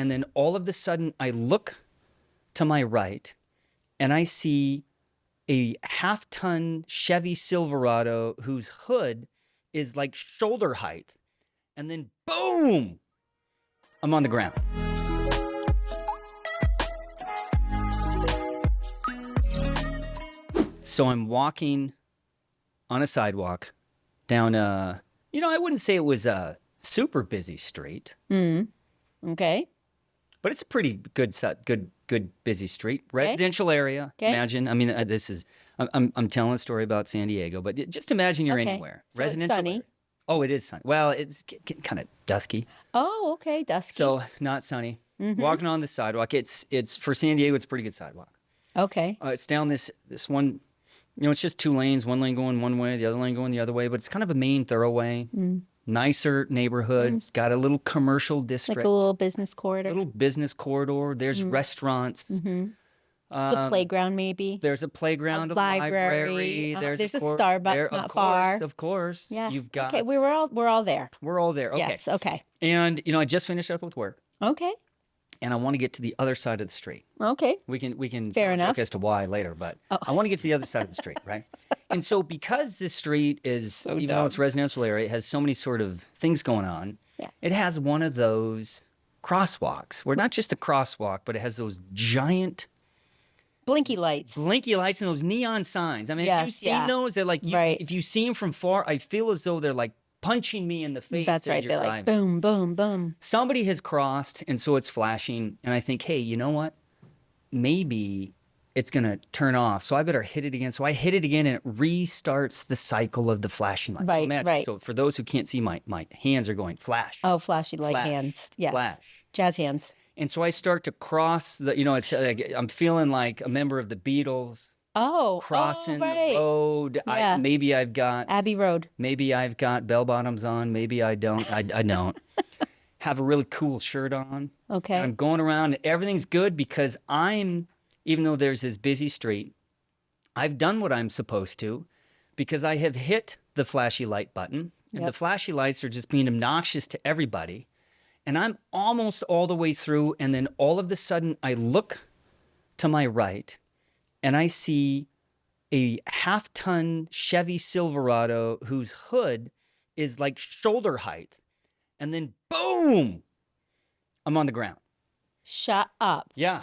and then all of a sudden I look to my right and I see a half-ton Chevy Silverado whose hood is like shoulder height. And then boom, I'm on the ground. So I'm walking on a sidewalk down I wouldn't say it was a super busy street. Okay. But it's a pretty good busy street. Residential area. Okay. Imagine, I mean, I'm telling a story about San Diego, but just imagine you're anywhere. So it's sunny. Area. Oh, it is sunny. Well, it's kind of dusky. Oh, okay, dusky. So not sunny. Walking on the sidewalk. It's for San Diego, it's a pretty good sidewalk. Okay. It's down this one, it's just 2 lanes, one lane going one way, the other lane going the other way, but it's kind of a main thoroughway. Nicer neighborhoods, got a little commercial district. Like a little business corridor. There's restaurants. The playground, maybe. There's a playground, a library. There's a Starbucks not far. Of course. Yeah. You've got. Okay, we're all there. We're all there. Okay. Yes. Okay. And I just finished up with work, Okay. and I want to get to the other side of the street. Okay. We can Fair enough. talk as to why later, but I want to get to the other side of the street, right? And so because this street is, even though it's a residential area, it has so many sort of things going on. Yeah. It has one of those crosswalks where not just a crosswalk, but it has those giant Blinky lights. and those neon signs. I mean, have you seen those? They're like, if you see them from far, I feel as though they're like punching me in the face. That's right. They're like boom, boom, boom. Somebody has crossed, and so it's flashing. And I think, hey, you know what? Maybe it's going to turn off. So I better hit it again. So I hit it again, and it restarts the cycle of the flashing lights. Right, so imagine, right. So for those who can't see, my hands are going flash. Oh, flashy light Flash, hands. Yes. flash. Jazz hands. And so I start to cross the, it's like I'm feeling like a member of the Beatles. Oh, Crossing right. the road. Yeah. Maybe I've got Abbey Road. Maybe I've got bell bottoms on. Maybe I don't. I don't. Have a really cool shirt on. Okay. And I'm going around and everything's good because even though there's this busy street, I've done what I'm supposed to because I have hit the flashy light button. And the flashy lights are just being obnoxious to everybody. And I'm almost all the way through. And then all of a sudden I look to my right and I see a half-ton Chevy Silverado whose hood is like shoulder height. And then boom, I'm on the ground. Shut up. Yeah.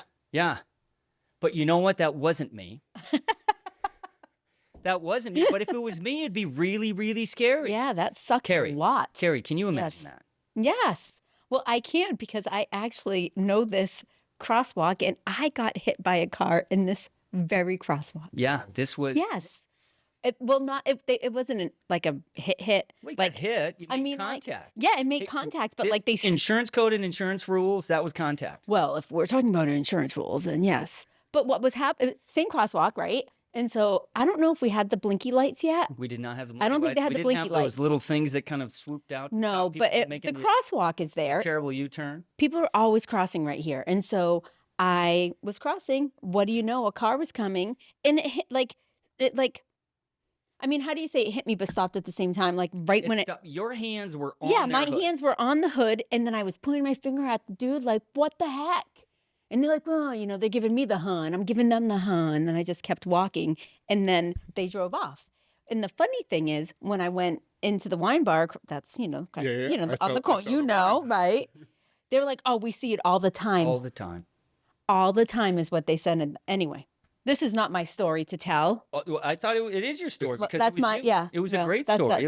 But you know what? That wasn't me. That wasn't me. But if it was me, it'd be really, really scary. Yeah, that sucks a lot. Kerrie, can you imagine that? Yes. Well, I can because I actually know this crosswalk and I got hit by a car in this very crosswalk. Yeah, this was. Yes. It wasn't like a hit. Well, you like got hit. You made contact. It made contact, but like they insurance code and insurance rules, that was contact. Well, if we're talking about insurance rules, then yes. But what was happening? Same crosswalk, right? And so I don't know if we had the blinky lights yet. We did not have the blinky lights. I don't think they had the blinky lights. lights. Those little things that kind of swooped out. No, but the crosswalk is there. Terrible U-turn. People are always crossing right here. And so I was crossing. What do you know? A car was coming and it hit I mean, how do you say it hit me but stopped at the same time? Like right when it... Your hands were on Yeah, my hood. hands were on the hood and then I was pointing my finger at the dude like, what the heck? And they're like, well, they're giving me the hun. I'm giving them the hun. And then I just kept walking. And then they drove off. And the funny thing is, when I went into the wine bar, that's, on the corner, right? They were like, oh, we see it all the time. All the time. All the time is what they said. And anyway, this is not my story to tell. Well, I thought it is your story because that's it was a great story.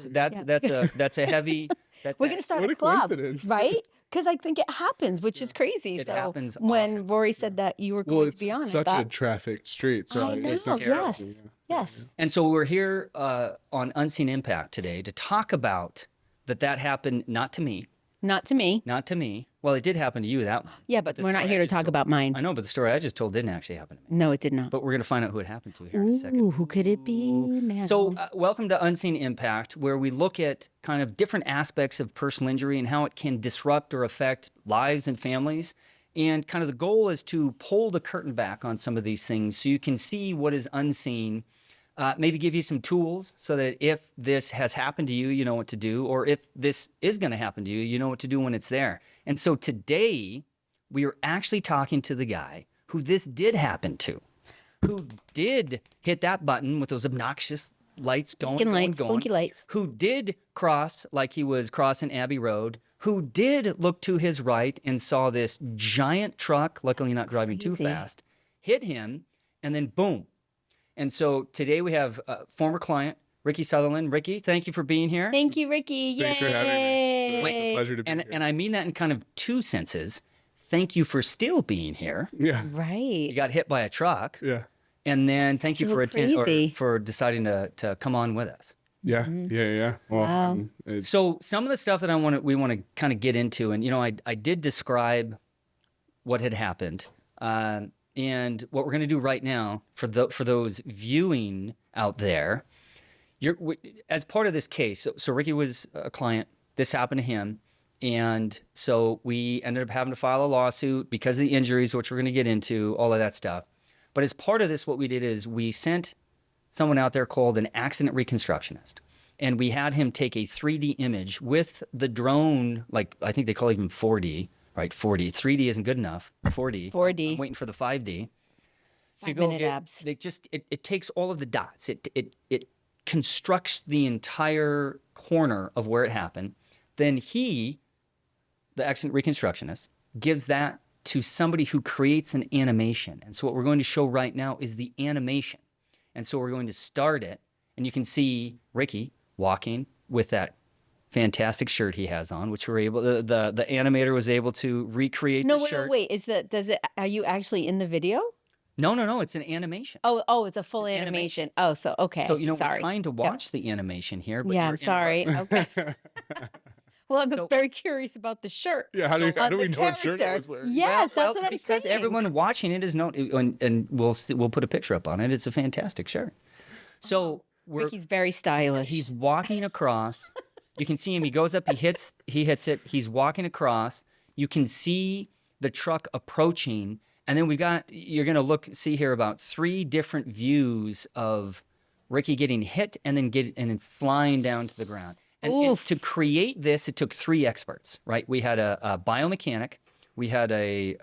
That's a heavy. We're going to start a club, right? Because I think it happens, which is crazy. It happens when often. Rory said that you were going to be on it. It's such a traffic street. So I know, it's not yes. And so we're here on Unseen Impact today to talk about that happened not to me. Not to me. Not to me. Well, it did happen to you. Yeah, but we're not here to talk about mine. I know, but the story I just told didn't actually happen to me. No, it did not. But we're going to find out who it happened to here in a second. Who could it be? Man. So welcome to Unseen Impact, where we look at kind of different aspects of personal injury and how it can disrupt or affect lives and families. And kind of the goal is to pull the curtain back on some of these things so you can see what is unseen. Maybe give you some tools so that if this has happened to you, you know what to do. Or if this is going to happen to you, you know what to do when it's there. And so today, we were actually talking to the guy who this did happen to, who did hit that button with those obnoxious lights going, Blinky lights. who did cross like he was crossing Abbey Road, who did look to his right and saw this giant truck, luckily not driving too crazy. fast, hit him, and then boom. And so today we have a former client, Ricky Sutherland. Ricky, thank you for being here. Thank you, Ricky. Thanks for having me. It's a Yay. pleasure to be here. And I mean that in kind of two senses. Thank you for still being here. Yeah. You Right. got hit by a truck. Yeah. And then thank you So for crazy. for deciding to come on with us. Yeah. Yeah. Well, Wow. So some of the stuff that we want to kind of get into, and I did describe what had happened, and what we're going to do right now for those viewing out there, as part of this case. So Ricky was a client. This happened to him, and so we ended up having to file a lawsuit because of the injuries, which we're going to get into, all of that stuff. But as part of this, what we did is we sent someone out there called an accident reconstructionist. And we had him take a 3D image with the drone, like I think they call it even 4D, right? 4D. 3D isn't good enough. 4D. 4D. I'm waiting for the 5D. To 5-minute abs. It takes all of the dots. It constructs the entire corner of where it happened. Then he, the accident reconstructionist, gives that to somebody who creates an animation. And so what we're going to show right now is the animation. And so we're going to start it, and you can see Ricky walking with that fantastic shirt he has on, which we're able, the animator was able to recreate No, the wait, shirt. wait. Are you actually in the video? No, it's an animation. Oh, it's a full animation. Oh, so okay. So, we're sorry. trying to watch the animation here. But Yeah, you're I'm sorry. Okay. Well, I'm So- very curious about the shirt. Yeah. How do on we the know what shirt it character. was wearing? Yes, Well, that's what I'm because saying. everyone watching it is known, and we'll put a picture up on it. It's a fantastic shirt. So Ricky's very stylish. he's walking across. You can see him. He goes up. He hits it. He's walking across. You can see the truck approaching, and then you're gonna see here about 3 different views of Ricky getting hit and then flying down to the ground. And Oof. to create this, it took 3 experts, right? We had a biomechanic, we had a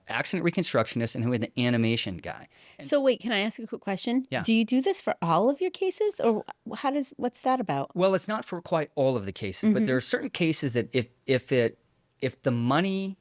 accident reconstructionist, and we had the animation guy. So wait, can I ask a quick question? Yeah. Do you do this for all of your cases, or what's that about? Well, it's not for quite all of the cases, but there are certain cases that if the money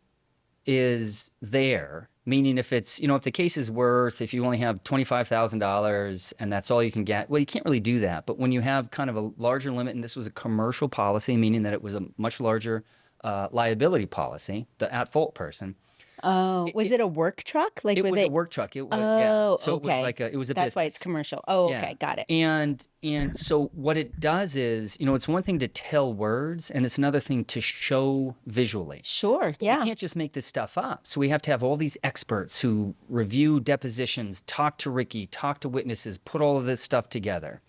is there, meaning if it's, if the case is worth, if you only have $25,000 and that's all you can get, well, you can't really do that. But when you have kind of a larger limit, and this was a commercial policy, meaning that it was a much larger liability policy, the at-fault person. Oh, was it a work truck? Like It were was they? a work truck. It was, Oh, yeah. So okay. it was it was a That's business. why it's commercial. Oh, Yeah. okay, got it. And so what it does is, it's one thing to tell words, and it's another thing to show visually. Sure, We yeah. can't just make this stuff up. So we have to have all these experts who review depositions, talk to Ricky, talk to witnesses, put all of this stuff together.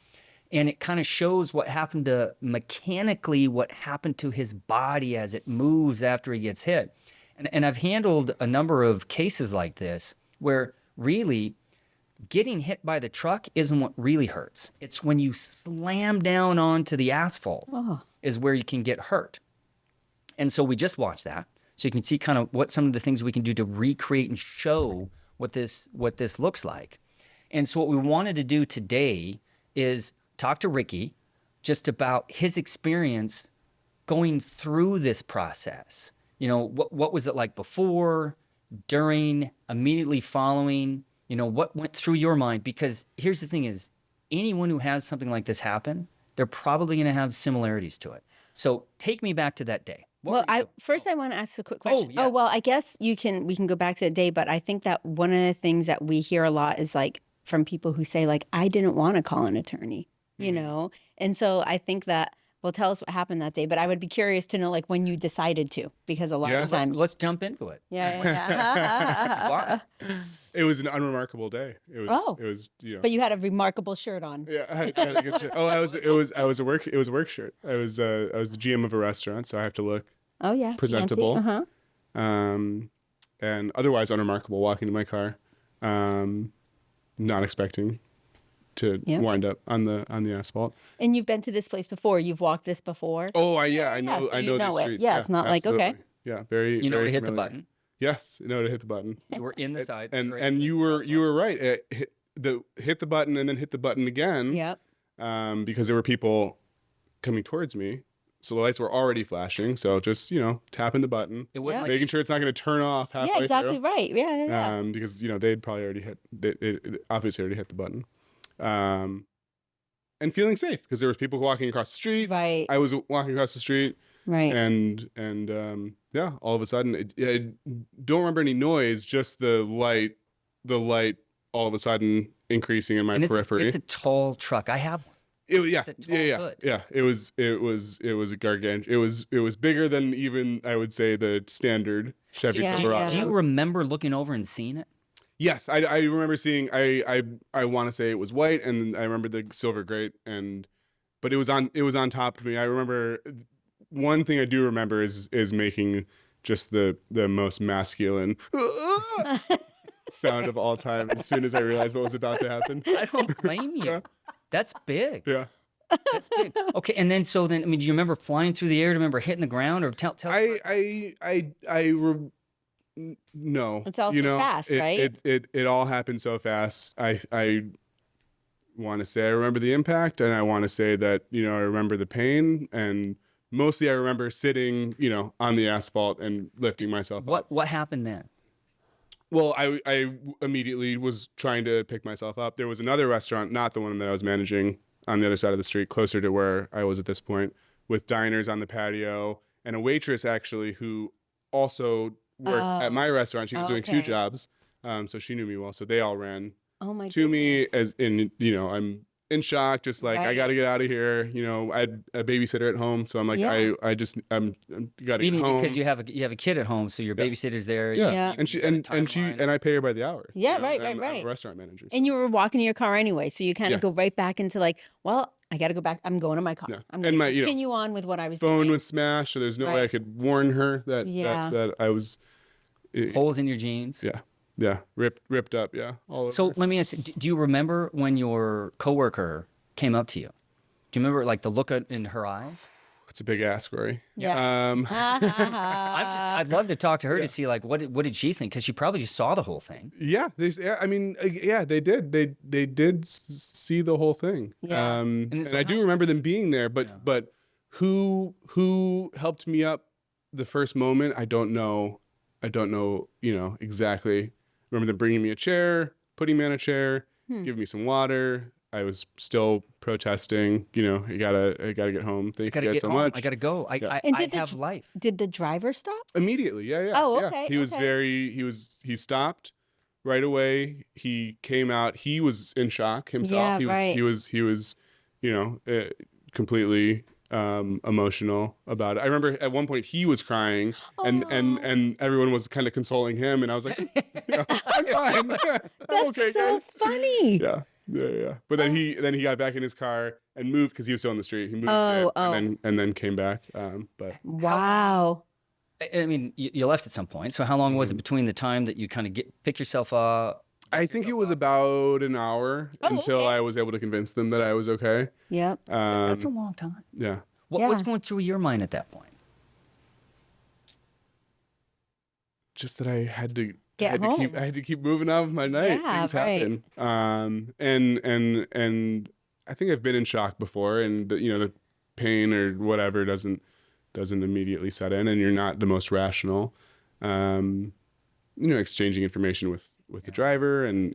And it kind of shows what happened what happened to his body as it moves after he gets hit. And I've handled a number of cases like this where really getting hit by the truck isn't what really hurts. It's when you slam down onto the asphalt is where you can get hurt. And so we just watched that. So you can see kind of what some of the things we can do to recreate and show what this looks like. And so what we wanted to do today is talk to Ricky just about his experience going through this process. What was it like before, during, immediately following? What went through your mind? Because here's the thing is, anyone who has something like this happen, they're probably going to have similarities to it. So take me back to that day. Well, I want to ask a quick question. yes. Well, I guess we can go back to the day, but I think that one of the things that we hear a lot is like from people who say like, I didn't want to call an attorney, And so I think that, well, tell us what happened that day, but I would be curious to know like when you decided to, because a lot Yeah. of times. Let's jump into it. Yeah. Why? It was an unremarkable day. It was. It was. But you had a remarkable shirt on. Yeah, I had a good shirt. Oh, it was a work shirt. I was the GM of a restaurant, so I have to look Oh yeah. presentable. Uh-huh. And otherwise unremarkable. Walking to my car, not expecting to wind up on the asphalt. And you've been to this place before. You've walked this before. Oh, I know. so I you know know these it. streets. Yeah, it's not like, okay. absolutely. Yeah, very. You know very to hit the familiar. button. Yes, no, to hit the button. You were in the side. And right, and you were right. Hit the button and then hit the button again. Yep. Because there were people coming towards me. So the lights were already flashing. So just, tapping the button. It wasn't Yeah. like Making sure it's not going to turn off halfway Yeah, exactly through. right. Yeah. Because, they'd probably already it obviously already hit the button. And feeling safe because there was people walking across the street. Right. I was walking across the street. Right. And yeah, all of a sudden, I don't remember any noise, just the light all of a sudden increasing in my and periphery. it's a tall truck. I have one. Yeah. a tall hood. It was a gargantuan. It was bigger than even, I would say, the standard Chevy Yeah, Silverado. Do you remember looking over and seeing it? Yes, I remember seeing. I want to say it was white, and I remember the silver grate, but it was on top of me. I remember one thing I do remember is making just the most masculine sound of all time as soon as I realized what was about to happen. I don't blame you. Yeah. That's big. Yeah. That's big. Okay, and then do you remember flying through the air? Do you remember hitting the ground, or tell? No. It's all so fast, right? It all happened so fast. I want to say I remember the impact, and I want to say that I remember the pain, and mostly I remember sitting on the asphalt and lifting myself up. What happened then? Well, I immediately was trying to pick myself up. There was another restaurant, not the one that I was managing, on the other side of the street, closer to where I was at this point, with diners on the patio, and a waitress actually who also worked at my restaurant. She was doing two okay. jobs, so she knew me well. So they all ran Oh my to me goodness. as in, I'm in shock, just like I Right. got to get out of here. I had a babysitter at home, so I'm like Yeah. I'm got to You get mean home. because you have a kid at home, so your babysitter's there. yeah. Yeah. and she you got a and timeline. I pay her by the hour. Yeah, you know, right, and I'm right. a restaurant manager. And you were walking to your car anyway, so you kind of go Yes. right back into like, well, I got to go back. I'm going to my car. Yeah. I'm And going my, to continue on with what I was phone doing. was smashed, so there's no way Right. I could warn her that Yeah. that I was Holes in your jeans. yeah ripped up all over. So let me ask you, do you remember when your coworker came up to you? Do you remember like the look in her eyes? It's a big ass, Rory. Yeah. I'd love to talk to her to see like what did she think, because she probably just saw the whole thing. I mean, they did. They did see the whole thing. Yeah. And so I do remember them being there, but who helped me up the first moment? I don't know. Exactly. Remember them bringing me a chair, putting me on a chair, giving me some water. I was still protesting. I gotta get home. Thank you I gotta guys get so home. much. I gotta go. And I did the have dr- life. Did the driver stop? Immediately, yeah. Oh, yeah. okay, He was okay. he stopped right away. He came out. He was in shock himself. Yeah, He was completely emotional about it. I remember at one point he was crying, and everyone was kind of consoling him, and I was like, I'm fine. I'm That's okay, so guys. funny. Yeah. But then he got back in his car and moved because he was still on the street. He moved Oh, and then came back. But Wow. I mean, you left at some point. So how long was it between the time that you kind of pick yourself up? I think it was about an hour until okay. I was able to convince them that I was okay. Yep. That's a long time. Yeah. What's Yeah. going through your mind at that point? Just that I had to Get home. I had to keep moving on with my night. Yeah, Things right. happen. And I think I've been in shock before, and the pain or whatever doesn't immediately set in, and you're not the most rational. Exchanging information with the driver and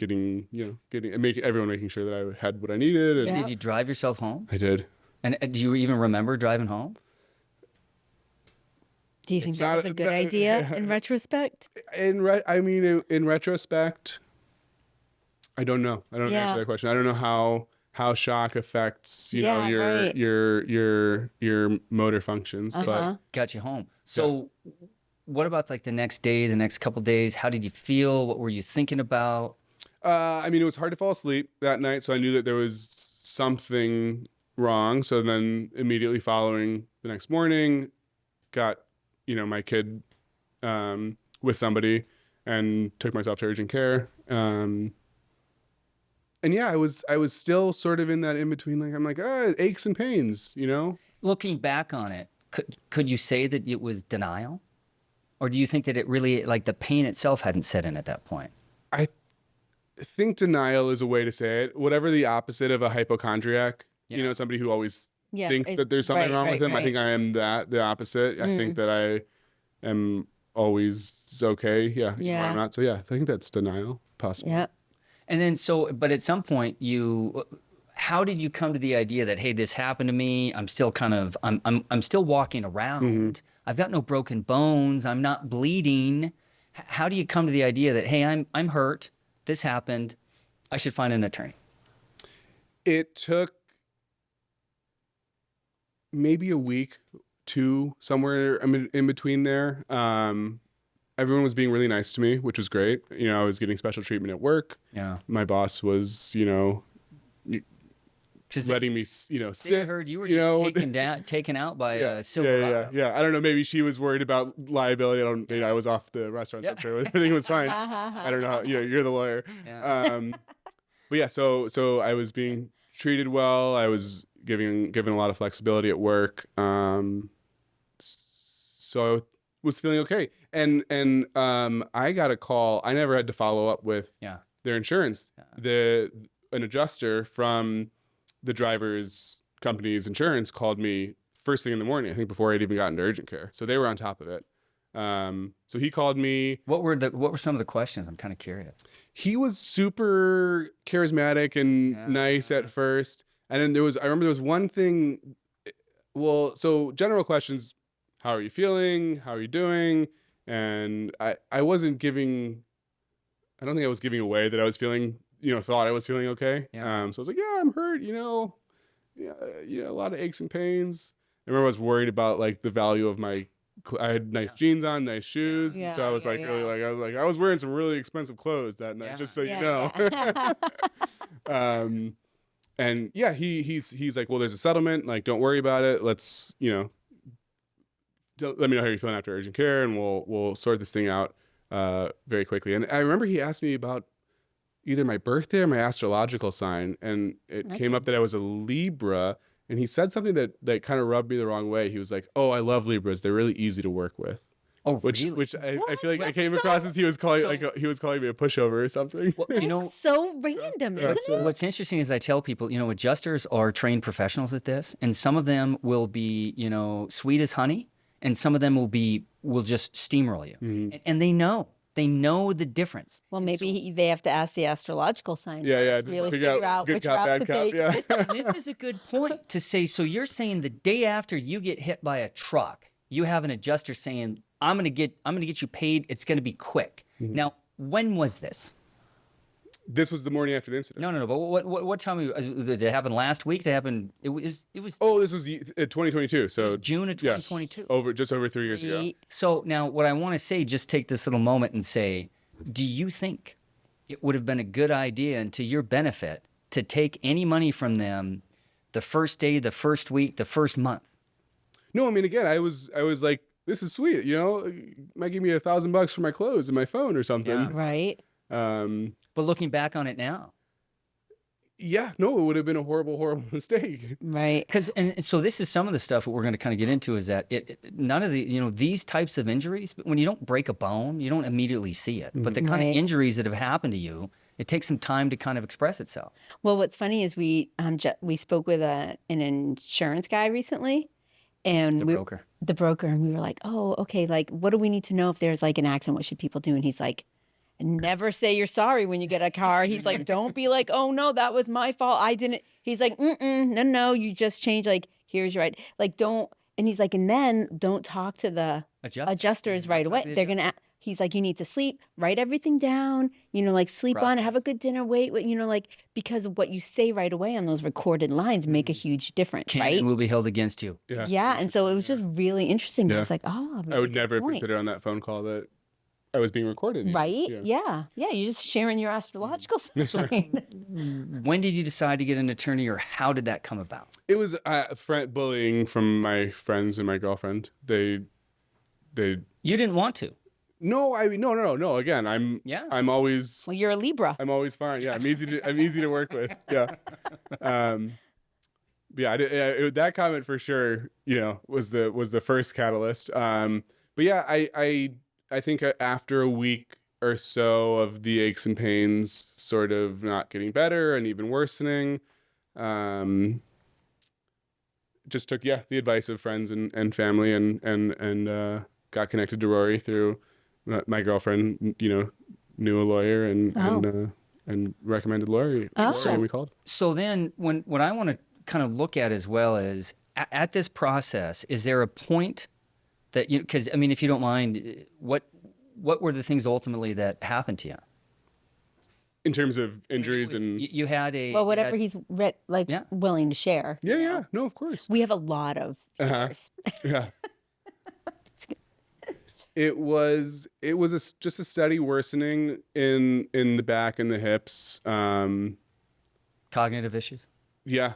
making sure that I had what I needed. And Yeah. Did you drive yourself home? I did. And do you even remember driving home? Do you think It's that not- was a good idea in retrospect? In retrospect, I don't know. I don't Yeah. answer that question. I don't know how shock affects Yeah, right. your motor functions, but Got you home. So what about like the next day, the next couple days? How did you feel? What were you thinking about? it was hard to fall asleep that night, so I knew that there was something wrong. So then immediately following the next morning, got my kid with somebody and took myself to urgent care. And yeah, I was still sort of in that in between. Like I'm like, aches and pains. Looking back on it, could you say that it was denial? Or do you think that it really, like the pain itself hadn't set in at that point? I think denial is a way to say it. Whatever the opposite of a hypochondriac, you know, somebody who always thinks that there's something wrong with him. I think I am the opposite. I think that I am always okay. Yeah. Where I'm not. So yeah, I think that's denial, possibly. Yeah. And then but at some point how did you come to the idea that, hey, this happened to me? I'm still I'm still walking around. I've got no broken bones. I'm not bleeding. How do you come to the idea that, hey, I'm hurt. This happened. I should find an attorney? It took maybe a week, two, somewhere in between there. Everyone was being really nice to me, which was great. You know, I was getting special treatment at work. Yeah. My boss was, you know, letting me, you know, sit. I heard you were just taken out by a Silverado. Yeah. I don't know. Maybe she was worried about liability. I was off the restaurant. I'm sure everything was fine. I don't know how, you know, you're the lawyer. Yeah. But yeah, so I was being treated well. I was given a lot of flexibility at work. So I was feeling okay. And I got a call. I never had to follow up with their insurance. An adjuster from the driver's company's insurance called me first thing in the morning, I think before I'd even gotten to urgent care. So they were on top of it. So he called me. What were some of the questions? I'm kind of curious. He was super charismatic and nice at first. And then I remember there was one thing. Well, so general questions, how are you feeling? How are you doing? And I don't think I was giving away that I was feeling, you know, thought I was feeling okay. Yeah. So I was like, yeah, I'm hurt, you know, a lot of aches and pains. I remember I was worried about like the value of I had nice jeans on, nice shoes. Yeah, so I was like, really like, I was wearing some really expensive clothes that night, just so you know. And yeah, he's like, well, there's a settlement. Like, don't worry about it. Let's, you know, let me know how you're feeling after urgent care, and we'll sort this thing out very quickly. And I remember he asked me about either my birthday or my astrological sign, and it came up that I was a Libra. And he said something that kind of rubbed me the wrong way. He was like, "Oh, I love Libras. They're really easy to work with." Oh, which really? I feel like I came across as he was calling me a pushover or something. Well, you know, so random, isn't it? what's interesting is I tell people, you know, adjusters are trained professionals at this, and some of them will be, you know, sweet as honey, and some of them will just steamroll you, and they know the difference. Well, maybe they have to ask the astrological sign. Yeah. Just really figure out good which cop, route bad to cop. take. Yeah. This is a good point to say. So you're saying the day after you get hit by a truck, you have an adjuster saying, I'm gonna get you paid. It's gonna be quick. Now, when was this? This was the morning after the incident. No. But what time did it happen? Last week? Did it happen? It was. Oh, this was 2022. So June of 2022. Just over 3 years ago. So now, what I want to say, just take this little moment and say, do you think it would have been a good idea and to your benefit to take any money from them the first day, the first week, the first month? No, I mean, again, I was like, this is sweet, you know, might give me $1,000 for my clothes and my phone or something. Yeah. Right. But looking back on it now, yeah, no, it would have been a horrible mistake. Right. And so this is some of the stuff that we're going to kind of get into is that none of the, you know, these types of injuries, when you don't break a bone, you don't immediately see it. But the kind of injuries that have happened to you, it takes some time to kind of express itself. Well, what's funny is we spoke with an insurance guy recently, and the broker, and we were like, oh, okay, like, what do we need to know if there's like an accident? What should people do? And he's like, never say you're sorry when you get a car. He's like, don't be like, oh no, that was my fault. I didn't. He's like, no, you just changed. Like, here's your right. Like, don't. And he's like, and then don't talk to the adjusters right away. They're gonna. He's like, you need to sleep, write everything down. You know, like sleep on it, have a good dinner. Wait, you know, like because what you say right away on those recorded lines make a huge difference, right? It will be held against you. Yeah, and so it was just really interesting. I was like, oh, I would never consider on that phone call that I was being recorded. Right? Yeah. You're just sharing your astrological sign. When did you decide to get an attorney, or how did that come about? It was bullying from my friends and my girlfriend. They. You didn't want to. No, no. Again, I'm always. Well, you're a Libra. I'm always fine. Yeah, I'm easy to work with. Yeah. yeah, that comment for sure, was the first catalyst. But yeah, I think after a week or so of the aches and pains sort of not getting better and even worsening, just took the advice of friends and family, and got connected to Rory through my girlfriend. Knew a lawyer and recommended Rory, and we called. So then, what I want to kind of look at as well is at this process, is there a point that because I mean, if you don't mind, what were the things ultimately that happened to you? In terms of injuries and You had a Well, whatever he's Yeah. willing to share. yeah, no, of course. We have a lot of viewers. Yeah. It was just a steady worsening in the back and the hips. cognitive issues. Yeah,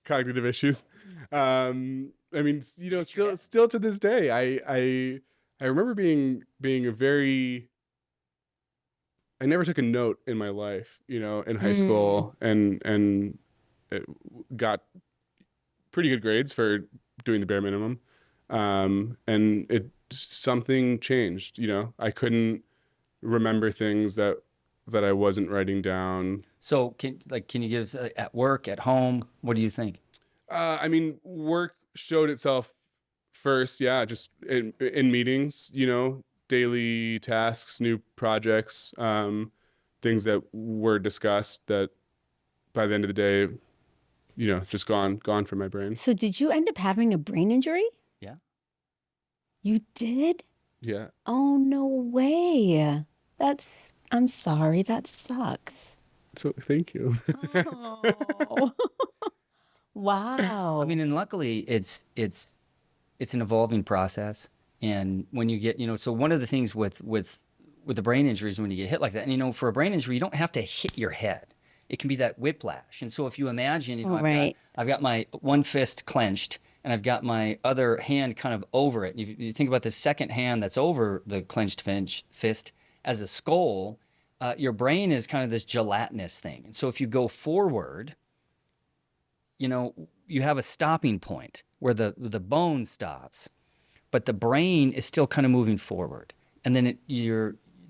cognitive issues. I mean, still to this day, I remember being a very. I never took a note in my life, in high school, and got pretty good grades for doing the bare minimum. And something changed, I couldn't remember things that I wasn't writing down. So can you give us at work, at home? What do you think? I mean, work showed itself first. Yeah. Just in meetings, daily tasks, new projects, things that were discussed that by the end of the day, just gone from my brain. So did you end up having a brain injury? Yeah. You did? Yeah. Oh, no way. I'm sorry. That sucks. So thank you. Oh. Wow. I mean, and luckily it's an evolving process. And when you get, so one of the things with the brain injuries, when you get hit like that, and for a brain injury, you don't have to hit your head. It can be that whiplash. And so if you imagine, I've got my one fist clenched and I've got my other hand kind of over it. You think about the second hand that's over the clenched fist as a skull, your brain is kind of this gelatinous thing. And so if you go forward, you have a stopping point where the bone stops, but the brain is still kind of moving forward. And then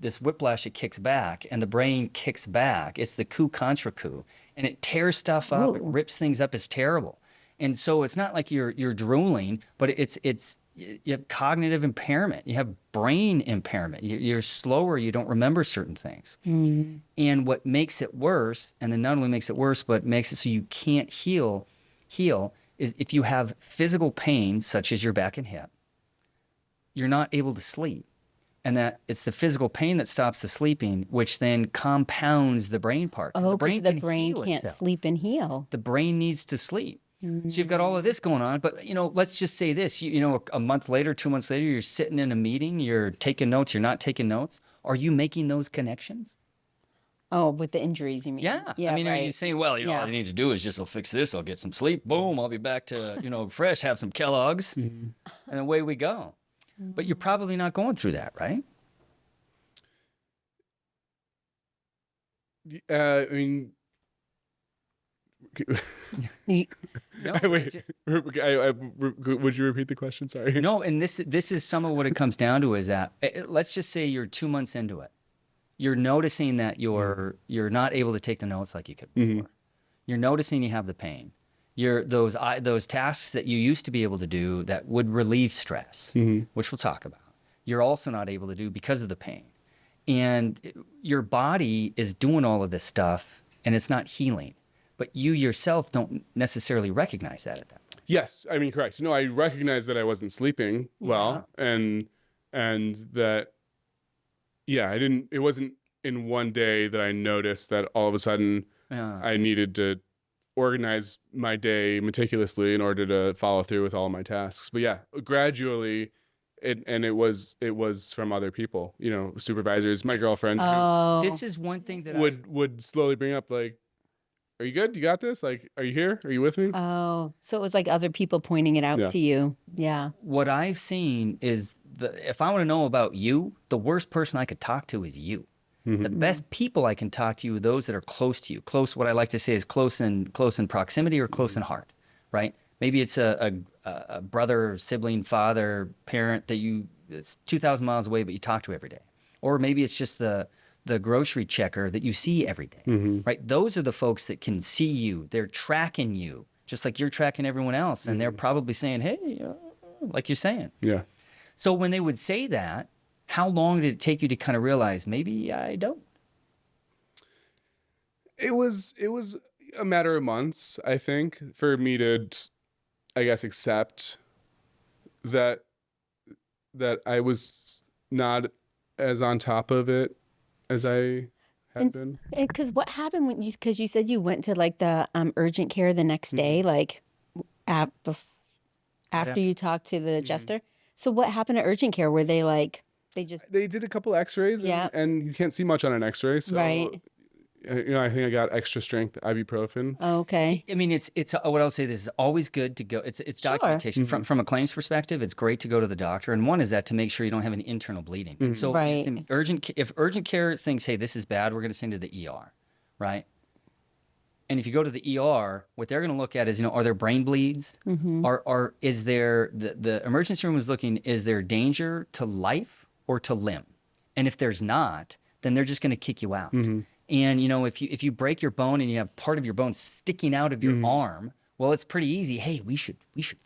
this whiplash, it kicks back, and the brain kicks back. It's the coup contra coup, and it tears stuff up. Ooh. It rips things up. It's terrible. And so it's not like you're drooling, but you have cognitive impairment. You have brain impairment. You're slower. You don't remember certain things. Mm. And what makes it worse, and then not only makes it worse, but makes it so you can't heal, is if you have physical pain, such as your back and hip, you're not able to sleep. And that it's the physical pain that stops the sleeping, which then compounds the brain part. Oh, because the can brain heal can't itself. sleep and heal. The brain needs to sleep. So you've got all of this going on, but let's just say this, a month later, 2 months later, you're sitting in a meeting, you're taking notes, you're not taking notes. Are you making those connections? Oh, with the injuries, you mean? Yeah. Yeah, I mean, right. are you saying, well, all I need to do is just I'll fix this, I'll get some sleep, boom, I'll be back to, fresh, have some Kellogg's, and away we go. But you're probably not going through that, right? I mean, No, wait. Would you repeat the question? Sorry. No, and this is some of what it comes down to is that let's just say you're 2 months into it. You're noticing that you're not able to take the notes like you could before. You're noticing you have the pain. Those tasks that you used to be able to do that would relieve stress, which we'll talk about. You're also not able to do because of the pain. And your body is doing all of this stuff and it's not healing. But you yourself don't necessarily recognize that at that point. Yes, I mean, correct. No, I recognized that I wasn't sleeping well, and that, it wasn't in one day that I noticed that all of a sudden I needed to organize my day meticulously in order to follow through with all of my tasks. But yeah, gradually, it was from other people, supervisors, my girlfriend, Oh. This is one thing that would slowly bring up like, are you good? You got this? Like, are you here? Are you with me? Oh, so it was like other people pointing it out to you. Yeah. what I've seen is if I want to know about you, the worst person I could talk to is you. The best people I can talk to you are those that are close to you. Close, what I like to say is close in proximity or close in heart, right? Maybe it's a brother, sibling, father, parent that it's 2,000 miles away, but you talk to every day. Or maybe it's just the grocery checker that you see every day, right? Those are the folks that can see you. They're tracking you, just like you're tracking everyone else. And they're probably saying, hey, like you're saying. Yeah. So when they would say that, how long did it take you to kind of realize maybe I don't? It was a matter of months, I think, for me to, I guess, accept that I was not as on top of it as I had been. Because what happened because you said you went to like the urgent care the next day, like after you talked to the jester. So what happened at urgent care? Were they like, they did a couple x-rays and you can't see much on an x-ray. So, right. I think I got extra strength ibuprofen. Oh, okay. I mean, it's what I'll say. This is always good to go. It's documentation from a claims perspective. It's great to go to the doctor, and one is that to make sure you don't have any internal bleeding. And so, Right. if urgent care thinks, hey, this is bad, we're going to send you to the ER, right? And if you go to the ER, what they're going to look at is, are there brain bleeds? Is there the emergency room is looking? Is there danger to life or to limb? And if there's not, then they're just going to kick you out. And if you break your bone and you have part of your bone sticking out of your arm, well, it's pretty easy. Hey, we should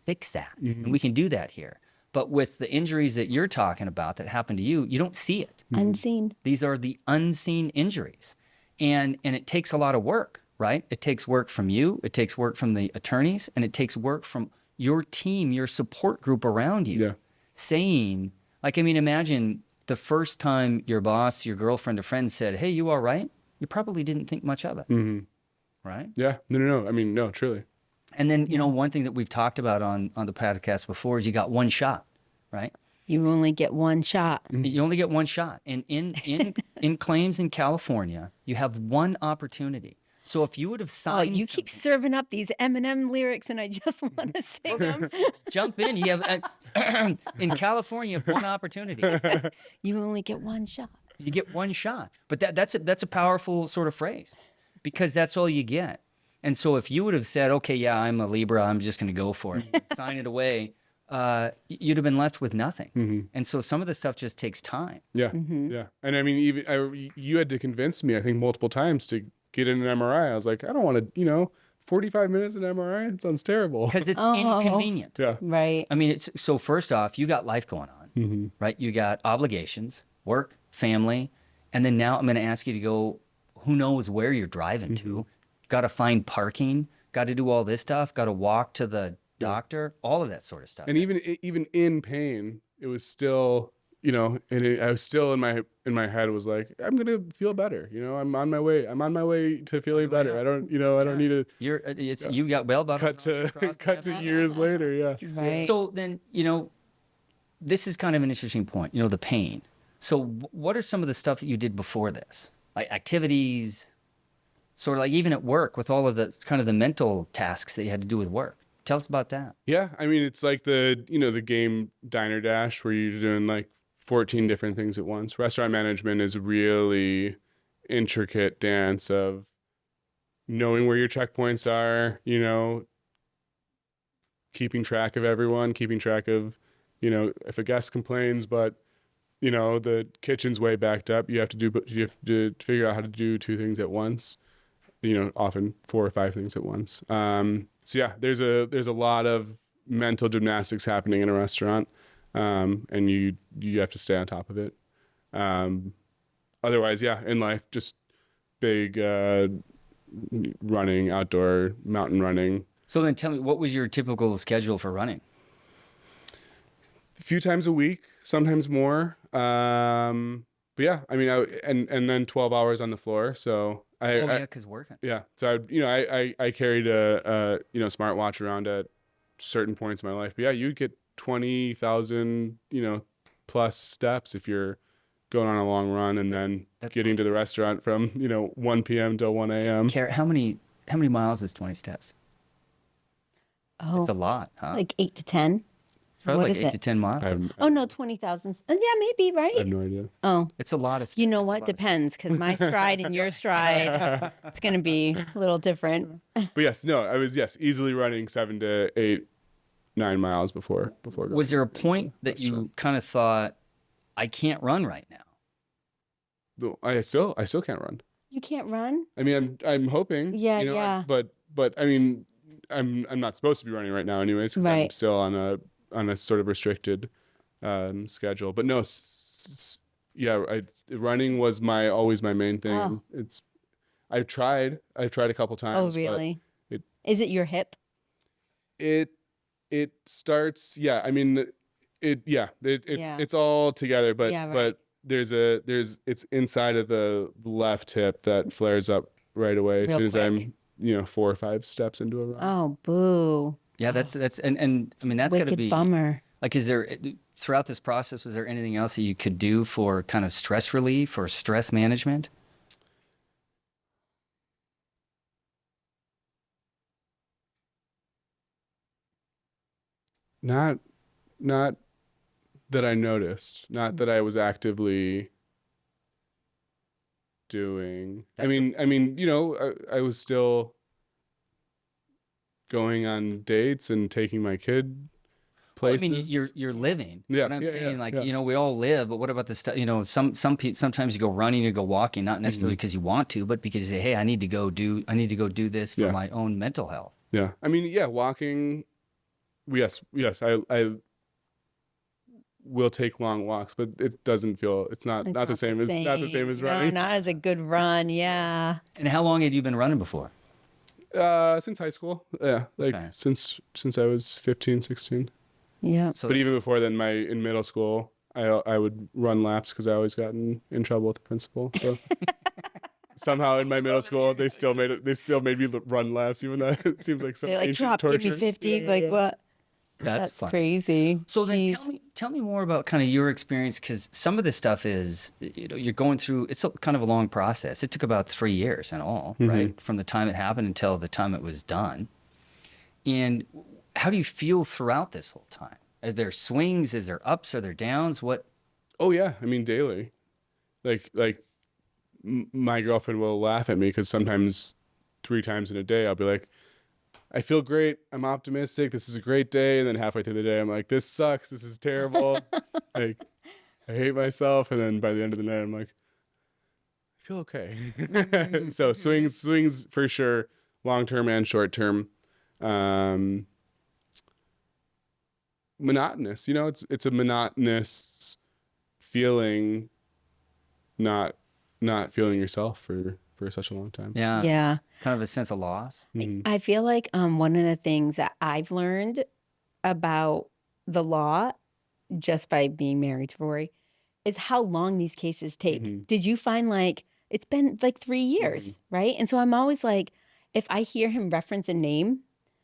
fix that, and we can do that here. But with the injuries that you're talking about that happen to you, you don't see it. Unseen. These are the unseen injuries, and it takes a lot of work, right? It takes work from you, it takes work from the attorneys, and it takes work from your team, your support group around you. Yeah. Saying, imagine the first time your boss, your girlfriend, or friend said, "Hey, you all right?" You probably didn't think much of it, right? Yeah. No. I mean, no, truly. And then, one thing that we've talked about on the podcast before is you got one shot, right? You only get one shot. You only get one shot. And in claims in California, you have one opportunity. So if you would have signed, you keep serving up these Eminem lyrics, and I just want to sing them. jump in. You have in California, you have one opportunity. You only get one shot. You get one shot. But that's a powerful sort of phrase, because that's all you get. And so if you would have said, okay, yeah, I'm a Libra, I'm just going to go for it, sign it away, you'd have been left with nothing. And so some of the stuff just takes time. Yeah. Yeah. And I mean, you had to convince me, I think, multiple times to get in an MRI. I was like, I don't want to, 45 minutes in MRI? It sounds terrible. Because it's inconvenient. Yeah. Right. I mean, so first off, you got life going on, right? You got obligations, work, family, and then now I'm going to ask you to go, who knows where you're driving to. Got to find parking, got to do all this stuff, got to walk to the doctor, all of that sort of stuff. And even in pain, it was still, I was still in my head was like, I'm going to feel better. I'm on my way to feeling better. I don't need to. You got bell buckles cut to years later. Yeah. Right. So then, this is kind of an interesting point, the pain. So what are some of the stuff that you did before this? Like activities, sort of like even at work with all of the kind of the mental tasks that you had to do with work. Tell us about that. Yeah. I mean, it's like the game Diner Dash where you're doing like 14 different things at once. Restaurant management is a really intricate dance of knowing where your checkpoints are, keeping track of everyone, keeping track of, if a guest complains, but the kitchen's way backed up, you have to figure out how to do two things at once, often 4 or 5 things at once. So yeah, there's a lot of mental gymnastics happening in a restaurant. And you have to stay on top of it. Otherwise, yeah, in life, just big, running, outdoor mountain running. So then tell me, what was your typical schedule for running? A few times a week, sometimes more. But yeah, I mean, and then 12 hours on the floor. So because working. Yeah. So I carried a smartwatch around at certain points in my life. But yeah, you get 20,000, plus steps if you're going on a long run and then getting to the restaurant from, 1 p.m. till 1 a.m. How many miles is 20 steps? Oh, It's a lot, huh? like 8 to 10. It's probably What like is 8 it? to 10 miles. Oh no, 20,000. Yeah, maybe, I have right? no idea. Oh, It's a lot of stuff. you know what? Depends, because my stride and your stride, it's gonna be a little different. But yes, no, I was easily running 7 to 8, 9 miles before going. Was there a point that you kind of thought, I can't run right now? No, I still can't run. You can't run? I mean, I'm hoping. Yeah, you know, yeah. But I mean, I'm not supposed to be running right now, anyways, because I'm Right. still on a sort of restricted schedule. But no, running was always my main thing. Oh. I've tried a couple times. Oh, really? But Is it your hip? it starts. Yeah, I mean, it's all together. But Yeah, right. but it's inside of the left hip that flares up right away as Real soon as quick. I'm 4 or 5 steps into a run. Oh, boo. Yeah, that's and I mean that's got to Wicked be bummer. like. Is there throughout this process, was there anything else that you could do for kind of stress relief or stress management? Not that I noticed. Not that I was actively doing. I mean, I was still going on dates and taking my kid places. I mean, you're living. Yeah, What I'm yeah, saying, yeah, like, yeah. we all live, but what about the stuff? Sometimes you go running, you go walking, not necessarily because you want to, but because you say, hey, I need to go do this for Yeah. my own mental health. Yeah. I mean, yeah, walking. Yes. I will take long walks, but it doesn't feel. It's not the same as running. No, not as a good run. Yeah. And how long had you been running before? Since high school. Yeah, like Okay. since I was 15, 16. Yeah. So But even before then, in middle school, I would run laps because I always got in trouble with the principal. So somehow in my middle school, they still made me run laps, even though it seems like some They're like, ancient drop, torture. give me 50. Yeah, Like, yeah. what? that's fun. Crazy. So then Jeez. tell me more about kind of your experience, because some of this stuff is, you're going through, it's kind of a long process. It took about 3 years in all, right? From the time it happened until the time it was done. And how do you feel throughout this whole time? Are there swings? Is there ups? Are there downs? What? Oh yeah, I mean daily. Like my girlfriend will laugh at me because sometimes 3 times in a day I'll be like, I feel great. I'm optimistic. This is a great day. And then halfway through the day, I'm like, this sucks. This is terrible. Like, I hate myself. And then by the end of the night, I'm like, I feel okay. So swings for sure, long-term and short-term. Monotonous. It's a monotonous feeling, not feeling yourself for such a long time. Yeah. Yeah. Kind of a sense of loss. I feel like one of the things that I've learned about the law just by being married to Rory is how long these cases take. Did you find like it's been like 3 years, right? And so I'm always like, if I hear him reference a name,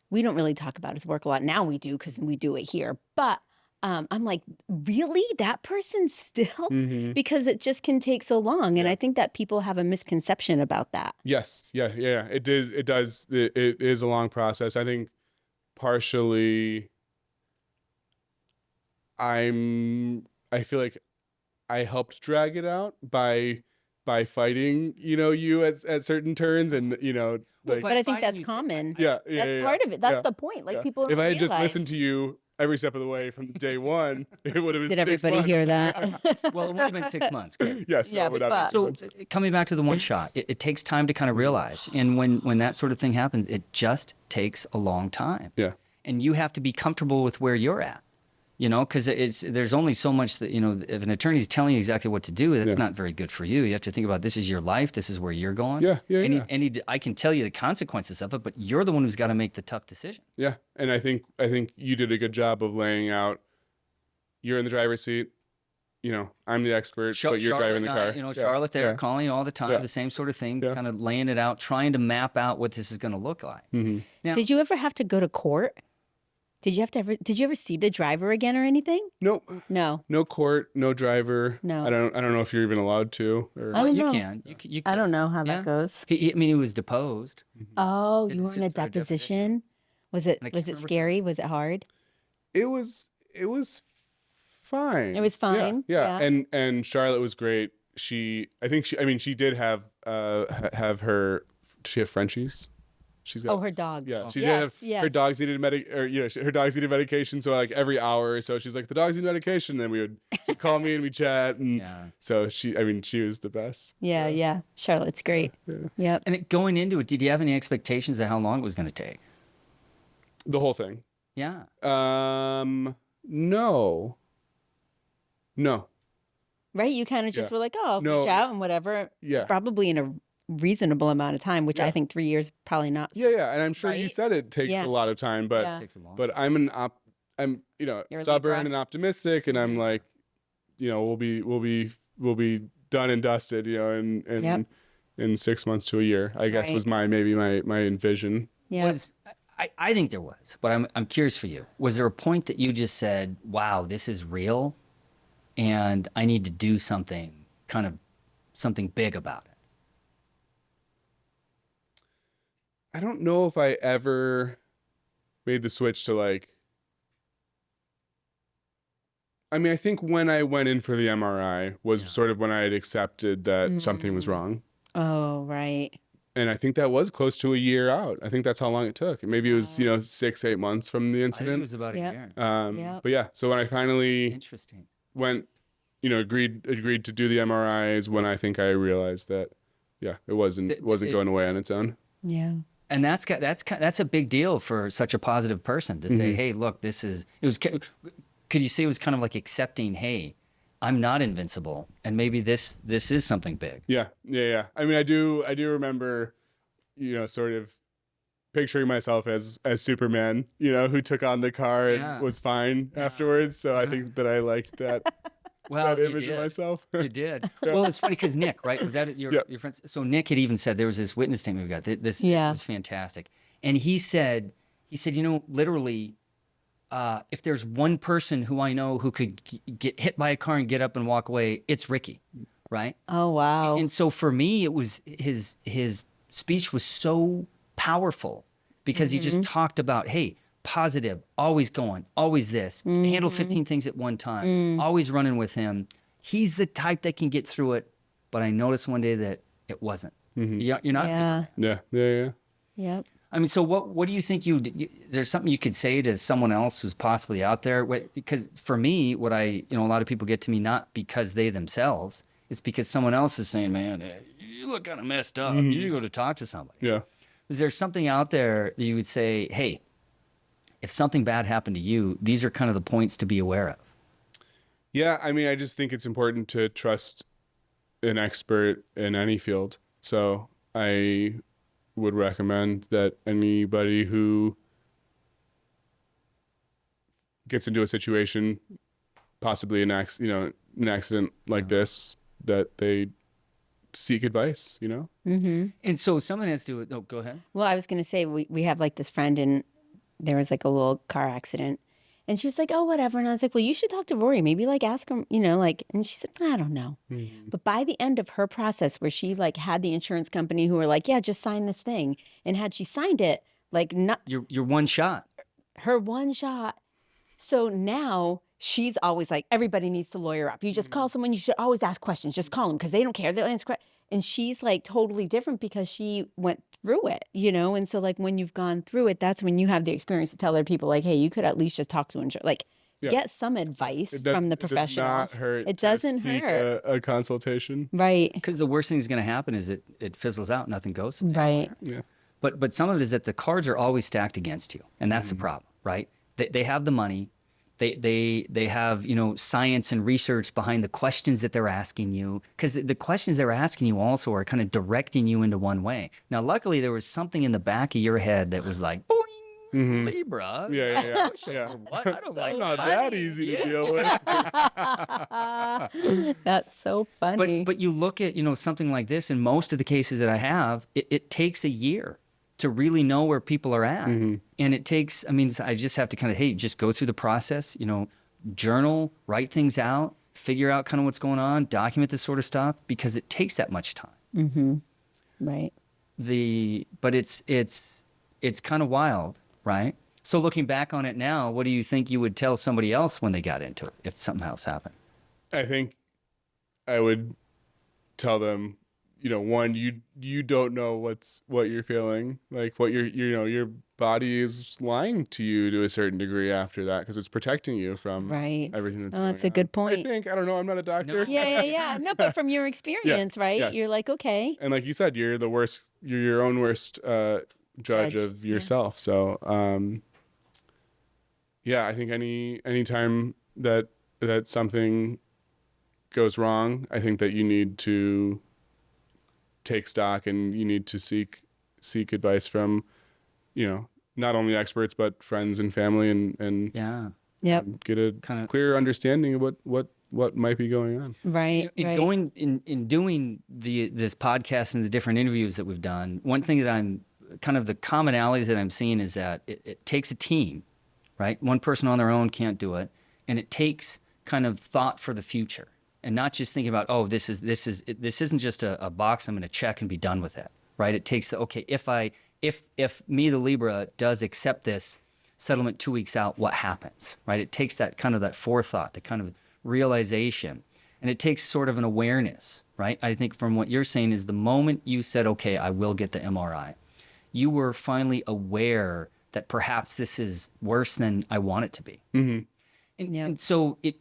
we don't really talk about his work a lot. Now we do because we do it here. But I'm like, really? That person still? Because it just can take so long. And I think that people have a misconception about that. Yes. Yeah. It does. It is a long process. I think partially I feel like I helped drag it out by fighting, you at certain turns and, like, But I think fighting that's you- common. yeah. That's part of it. That's the point. Like people If don't I had just realize. listened to you every step of the way from day one, it would have been Did 6 everybody months. hear that? Well, it would have been 6 months. Good. Yes. Yeah, no, without but- So question. coming back to the one shot, it takes time to kind of realize. And when that sort of thing happens, it just takes a long time. Yeah. And you have to be comfortable with where you're at, because there's only so much that, if an attorney's telling you exactly what to do, that's not very good for you. You have to think about, this is your life. This is where you're going. Yeah, yeah. I can tell you the consequences of it, but you're the one who's got to make the tough decision. Yeah. And I think you did a good job of laying out, you're in the driver's seat, I'm the expert, but you're driving the car. And Charlotte there Yeah. calling you all the time, Yeah. the same sort of thing, Yeah. kind of laying it out, trying to map out what this is going to look like. Now, Did you ever have to go to court? Did you ever see the driver again or anything? Nope. No. No court, no driver. No. I don't know if you're even allowed to. Or... I don't you know. can. You I don't know how Yeah. that goes. I mean, he was deposed. Oh, Had you to were sit in a for a deposition. deposition? Was it And I can't was it remember if it scary? was- Was it hard? It was It was fine. It was fine? Yeah. Yeah. And Charlotte was great. She did have her. Does she have Frenchies? She's got. Oh, her dog. Yeah, she did Yes, have yes. her dogs needed her dogs needed medication. So like every hour or so, she's like, the dogs need medication. Then she'd call me and we chat. And so she was the best. Yeah, yeah. Charlotte's great. Yeah. Yep. And going into it, did you have any expectations of how long it was going to take? The whole thing. Yeah. No. Right? You kind of just were like, oh, I'll No. reach out and whatever. Yeah. Probably in a reasonable amount of time, which I think 3 years probably not. Yeah. And I'm sure you Right? said it takes Yeah. a lot of time, but Yeah. It takes a long but I'm I'm You're a stubborn Libra. and optimistic, and I'm like, we'll be done and dusted, in 6 months to a year, I guess Right. was my envision. Yeah. I think there was, but I'm curious for you. Was there a point that you just said, wow, this is real and I need to do something big about it? I don't know if I ever made the switch to like. I think when I went in for the MRI was sort of when I had accepted that something was wrong. Oh, right. And I think that was close to a year out. I think that's how long it took. Maybe it was, 6-8 months from the I think it incident. was about a Yep. year. Yep. But yeah, so when I finally Interesting. went, agreed to do the MRI is when I think I realized that, it wasn't going away on its own. Yeah. And that's a big deal for such a positive person to say, hey, look, could you say it was kind of like accepting, hey, I'm not invincible, and maybe this is something big. Yeah. I do remember, sort of picturing myself as Superman, who took on the car and was fine afterwards. So I think that I liked that Well, that image of myself. You did. Well, it's funny because Nick, right? Was that your friend? So Nick had even said there was this witness statement we got. This was fantastic, and he said, literally, if there's one person who I know who could get hit by a car and get up and walk away, it's Ricky, right? Oh, wow. And so for me, it was his speech was so powerful because he just talked about, hey, positive, always going, always this, handle 15 things at one time, always running with him. He's the type that can get through it, but I noticed one day that it wasn't. You're not. Yeah. Yeah. Yep. I mean, so what do you think is there something you could say to someone else who's possibly out there? Because for me, a lot of people get to me not because they themselves, it's because someone else is saying, man, you look kind of messed up. You need to go to talk to somebody. Yeah. Is there something out there that you would say, hey, if something bad happened to you, these are kind of the points to be aware of? Yeah. I just think it's important to trust an expert in any field. So I would recommend that anybody who gets into a situation, possibly an accident like this, that they seek advice, And so something has to do with, go ahead. Well, I was going to say, we have like this friend and there was like a little car accident and she was like, oh, whatever. And I was like, well, you should talk to Rory. Maybe like ask him, and she said, I don't know. But by the end of her process where she like had the insurance company who were like, yeah, just sign this thing. And had she signed it, like not You're one shot. her one shot. So now she's always like, everybody needs to lawyer up. You just call someone, you should always ask questions. Just call them because they don't care. They'll answer questions. And she's like totally different because she went through it, And so like when you've gone through it, that's when you have the experience to tell other people like, hey, you could at least just talk to insurance. Like get some advice from the professionals. It doesn't hurt a consultation. Right. Because the worst thing that's going to happen is it fizzles out. Nothing goes. Right. Yeah. But some of it is that the cards are always stacked against you. And that's the problem, right? They have the money. They have, science and research behind the questions that they're asking you, because the questions they're asking you also are kind of directing you into one way. Now, luckily, there was something in the back of your head that was like, boing, Libra. Yeah. What? I don't like Not that easy to deal with. That's so funny. But you look at, something like this, in most of the cases that I have, it takes a year to really know where people are at. And it takes, I just have to kind of, hey, just go through the process, journal, write things out, figure out kind of what's going on, document this sort of stuff, because it takes that much time. Right. But it's kind of wild, right? So looking back on it now, what do you think you would tell somebody else when they got into it if something else happened? I think I would tell them, one, you don't know what you're feeling, like what your body is lying to you to a certain degree after that, because it's protecting you from Right. everything that's Oh, going that's a on. good point. I don't know, I'm not a doctor. Yeah. No, but from your experience, right? yes. You're like, okay. And like you said, you're your own worst judge Judge, of yeah. yourself. So I think any time that something goes wrong, I think that you need to take stock and you need to seek advice from, not only experts but friends and family, and Yeah. Yep. get a clear understanding of what might be going on. Right. In doing this podcast and the different interviews that we've done, one thing that I'm kind of the commonalities that I'm seeing is that it takes a team, right? One person on their own can't do it, and it takes kind of thought for the future, and not just thinking about, oh, this isn't just a box I'm going to check and be done with it, right? It takes if me, the Libra, does accept this settlement 2 weeks out, what happens, right? It takes that kind of that forethought, the kind of realization, and it takes sort of an awareness, right? I think from what you're saying is the moment you said, okay, I will get the MRI, you were finally aware that perhaps this is worse than I want it to be. Mm-hmm. And so do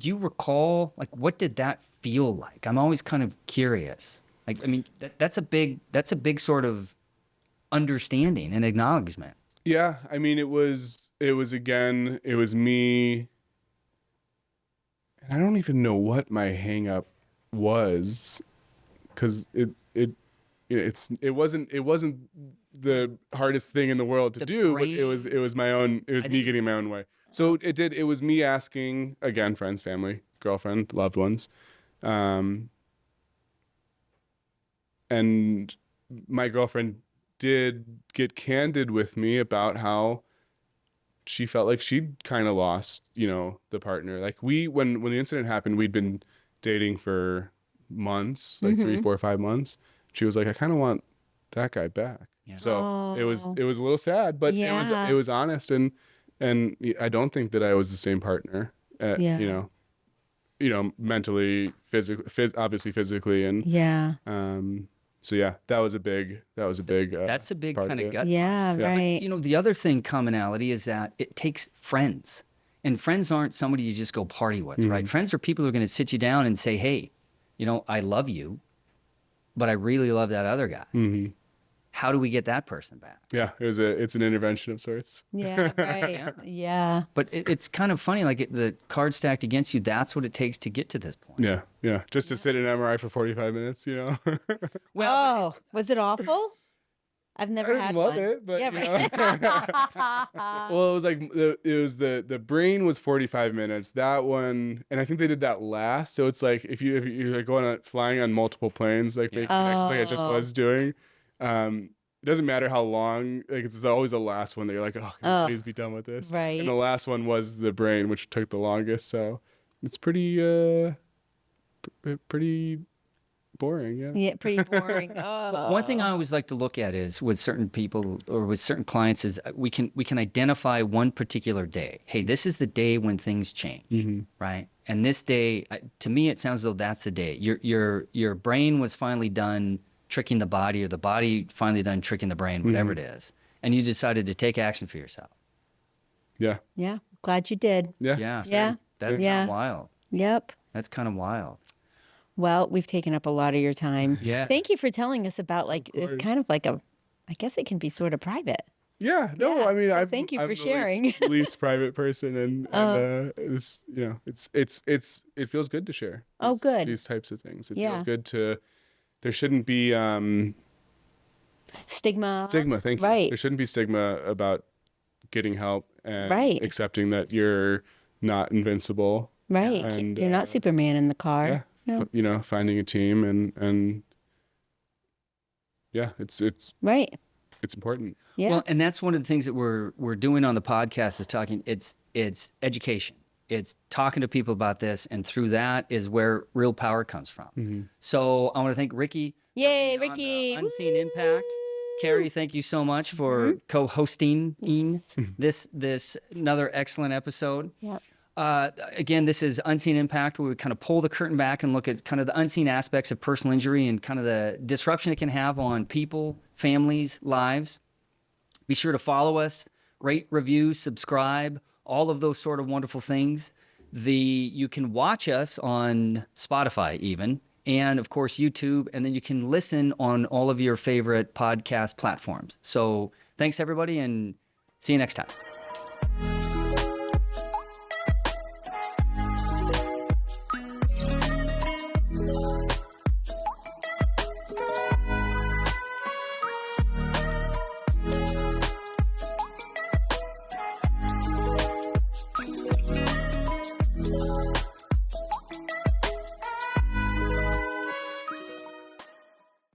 you recall, like, what did that feel like? I'm always kind of curious. Like, I mean, that's a big sort of understanding and acknowledgement. Yeah, I mean, it was me, and I don't even know what my hang up was, because it wasn't the hardest thing in the world to do, but it was me getting my own way. So it was me asking, again, friends, family, girlfriend, loved ones, and my girlfriend did get candid with me about how she felt like she'd kind of lost, the partner. Like when the incident happened, we'd been dating for months, like 3, 4, 5 months. She was like, I kind of want that guy back. Yeah. So it was a little sad, but it was honest, and I don't think that I was the same partner, mentally, physically, obviously physically, and so yeah, that was a big. That's a big kind of gut. Yeah, right. But, the other commonality is that it takes friends, and friends aren't somebody you just go party with, right? Friends are people who are going to sit you down and say, hey, I love you, but I really love that other guy. Mm-hmm. How do we get that person back? Yeah, it's an intervention of sorts. Yeah, right. Yeah. But it's kind of funny, like the card stacked against you, that's what it takes to get to this point. Yeah. Just to sit in an MRI for 45 minutes, Well, was it awful? I've never had one. I didn't love it, but yeah, well, it was like the brain was 45 minutes. That one, and I think they did that last. So it's like if you're like flying on multiple planes, like making connections, like I just was doing. It doesn't matter how long, like it's always the last one that you're like, oh, can you please be done with this? Right. And the last one was the brain, which took the longest. So it's pretty boring. Yeah. Yeah, pretty boring. Oh. One thing I always like to look at is with certain people or with certain clients is we can identify one particular day. Hey, this is the day when things change, right? And this day, to me, it sounds as though that's the day. Your brain was finally done tricking the body, or the body finally done tricking the brain, whatever it is, and you decided to take action for yourself. Yeah. Yeah. Glad you did. Yeah. That's kind of wild. Yep. That's kind of wild. Well, we've taken up a lot of your time. Yeah. Thank you for telling us about, like, it's kind of like I guess it can be sort of private. Yeah. No, Yeah. I mean, Thank you for I'm sharing. the least private person, and it's it feels good to share. Good. These types of things. It Yeah. feels good to. There shouldn't be stigma. Thank you. Right. There shouldn't be stigma about getting help and Right. accepting that you're not invincible. Right. And, You're not Superman in the car. Yeah. No. Finding a team and yeah, it's Right. it's important. Yeah. Well, and that's one of the things that we're doing on the podcast is talking. It's education. It's talking to people about this, and through that is where real power comes from. So I want to thank Ricky. Yay, on Ricky. Unseen Impact. Kerrie, thank you so much for co-hosting this another excellent episode. Yep. Again, this is Unseen Impact, where we kind of pull the curtain back and look at kind of the unseen aspects of personal injury and kind of the disruption it can have on people, families, lives. Be sure to follow us, rate, review, subscribe, all of those sort of wonderful things. You can watch us on Spotify even, and of course YouTube, and then you can listen on all of your favorite podcast platforms. So thanks everybody, and see you next time.